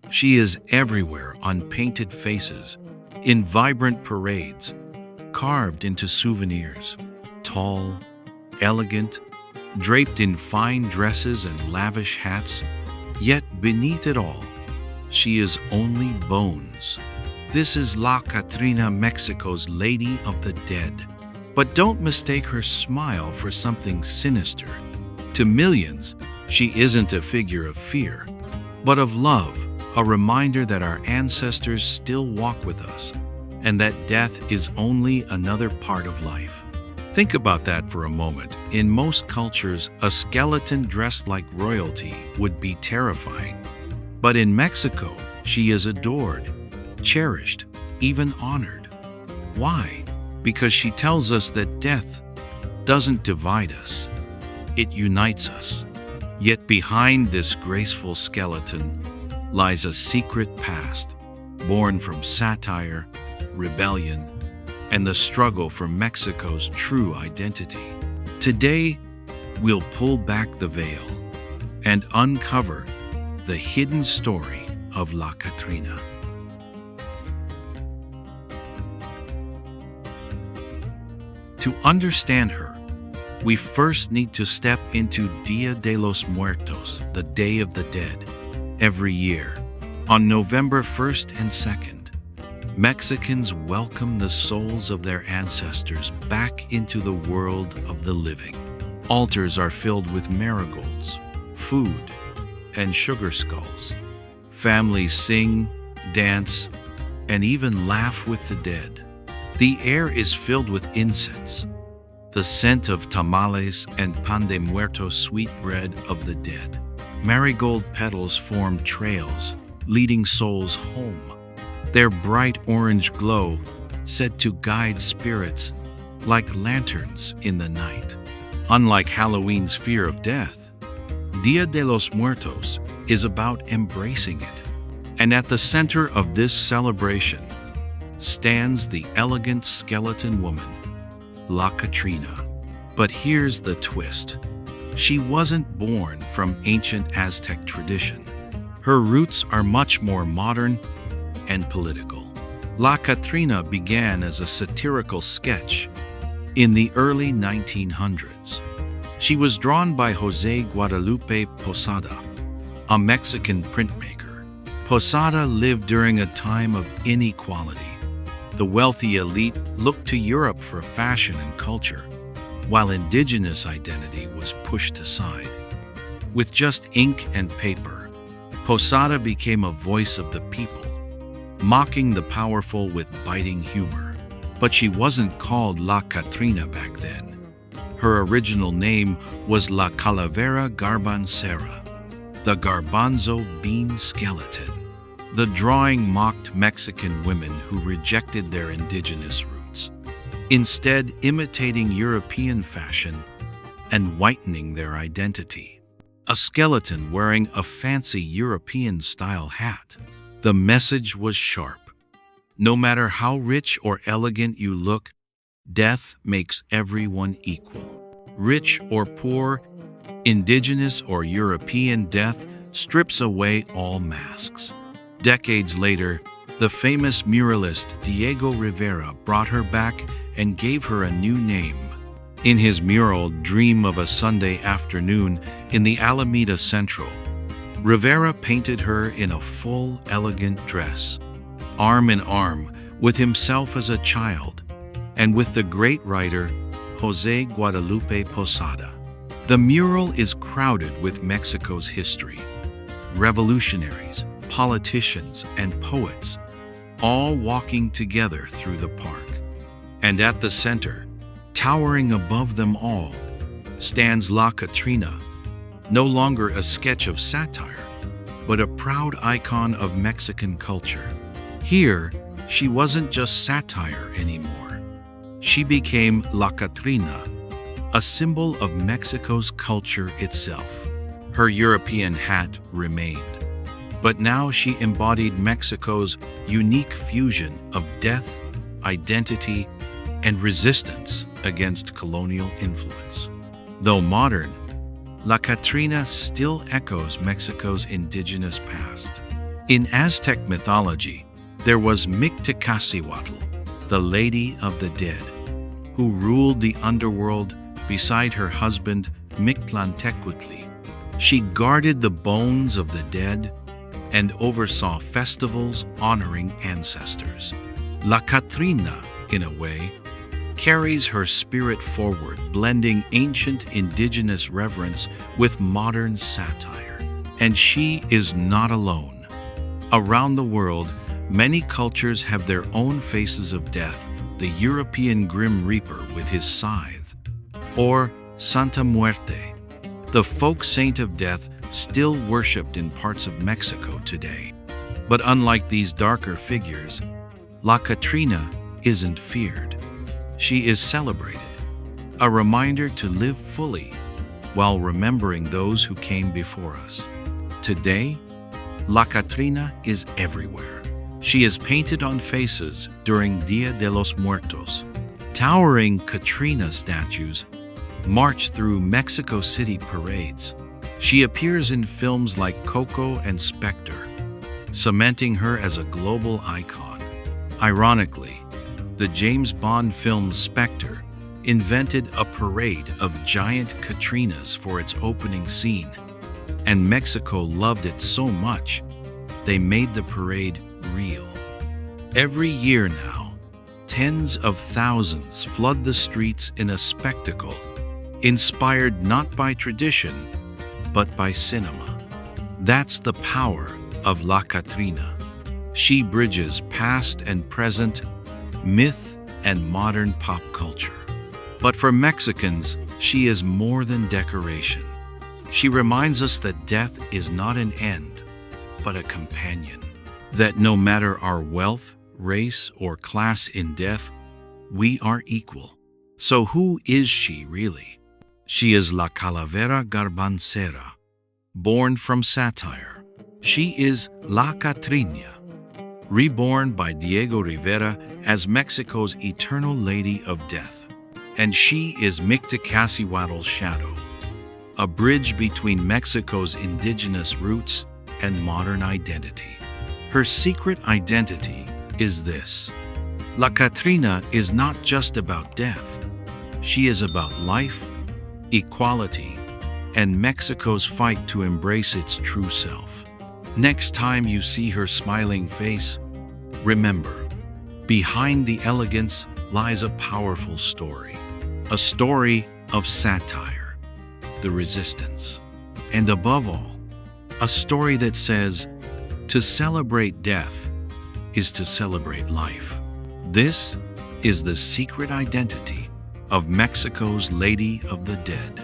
She is everywhere on painted faces, in vibrant parades, carved into souvenirs. Tall, elegant, draped in fine dresses and lavish hats, yet beneath it all, she is only bones. This is La Catrina, Mexico's Lady of the Dead. But don't mistake her smile for something sinister. To millions, she isn't a figure of fear, but of love, a reminder that our ancestors still walk with us, and that death is only another part of life. Think about that for a moment. In most cultures, a skeleton dressed like royalty would be terrifying. But in Mexico, she is adored, cherished, even honored. Why? Because she tells us that death doesn't divide us, it unites us. Yet behind this graceful skeleton lies a secret past, born from satire, rebellion, and the struggle for Mexico's true identity. Today, we'll pull back the veil and uncover the hidden story of La Catrina. To understand her, we first need to step into Dia de los Muertos, the Day of the Dead. Every year, on November 1st and 2nd, Mexicans welcome the souls of their ancestors back into the world of the living. Altars are filled with marigolds, food, and sugar skulls. Families sing, dance, and even laugh with the dead. The air is filled with incense, the scent of tamales and pan de muerto, sweet bread of the dead. Marigold petals form trails, leading souls home. Their bright orange glow said to guide spirits like lanterns in the night. Unlike Halloween's fear of death, Dia de los Muertos is about embracing it. And at the center of this celebration stands the elegant skeleton woman, La Catrina. But here's the twist. She wasn't born from ancient Aztec tradition. Her roots are much more modern and political. La Catrina began as a satirical sketch in the early 1900s. She was drawn by José Guadalupe Posada, a Mexican printmaker. Posada lived during a time of inequality. The wealthy elite looked to Europe for fashion and culture, while indigenous identity was pushed aside. With just ink and paper, Posada became a voice of the people, mocking the powerful with biting humor. But she wasn't called La Catrina back then. Her original name was La Calavera Garbancera, the garbanzo bean skeleton. The drawing mocked Mexican women who rejected their indigenous roots, instead imitating European fashion and whitening their identity. A skeleton wearing a fancy European-style hat. The message was sharp. No matter how rich or elegant you look, death makes everyone equal. Rich or poor, indigenous or European, death strips away all masks. Decades later, the famous muralist Diego Rivera brought her back and gave her a new name. In his mural, Dream of a Sunday Afternoon in the Alameda Central, Rivera painted her in a full, elegant dress, arm in arm with himself as a child, and with the great writer José Guadalupe Posada. The mural is crowded with Mexico's history, revolutionaries, politicians, and poets, all walking together through the park. And at the center, towering above them all, stands La Catrina, no longer a sketch of satire, but a proud icon of Mexican culture. Here, she wasn't just satire anymore. She became La Catrina, a symbol of Mexico's culture itself. Her European hat remained, but now she embodied Mexico's unique fusion of death, identity, and resistance against colonial influence. Though modern, La Catrina still echoes Mexico's indigenous past. In Aztec mythology, there was Mictlantecuhtli, the Lady of the Dead, who ruled the underworld beside her husband Mictlantecuhtli. She guarded the bones of the dead and oversaw festivals honoring ancestors. La Catrina, in a way, carries her spirit forward, blending ancient indigenous reverence with modern satire. And she is not alone. Around the world, many cultures have their own faces of death, the European Grim Reaper with his scythe, or Santa Muerte, the folk saint of death still worshipped in parts of Mexico today. But unlike these darker figures, La Catrina isn't feared. She is celebrated, a reminder to live fully while remembering those who came before us. Today, La Catrina is everywhere. She is painted on faces during Dia de los Muertos. Towering Catrina statues march through Mexico City parades. She appears in films like Coco and Spectre, cementing her as a global icon. Ironically, the James Bond film Spectre invented a parade of giant Catrinas for its opening scene, and Mexico loved it so much, they made the parade real. Every year now, tens of thousands flood the streets in a spectacle inspired not by tradition, but by cinema. That's the power of La Catrina. She bridges past and present, myth and modern pop culture. But for Mexicans, she is more than decoration. She reminds us that death is not an end, but a companion. That no matter our wealth, race, or class in death, we are equal. So who is she really? She is La Calavera Garbancera, born from satire. She is La Catrina, reborn by Diego Rivera as Mexico's eternal Lady of Death. And she is Mictlantecuhtl's shadow, a bridge between Mexico's indigenous roots and modern identity. Her secret identity is this: La Catrina is not just about death. She is about life, equality, and Mexico's fight to embrace its true self. Next time you see her smiling face, remember, behind the elegance lies a powerful story. A story of satire, the resistance, and above all, a story that says, to celebrate death is to celebrate life. This is the secret identity of Mexico's Lady of the Dead.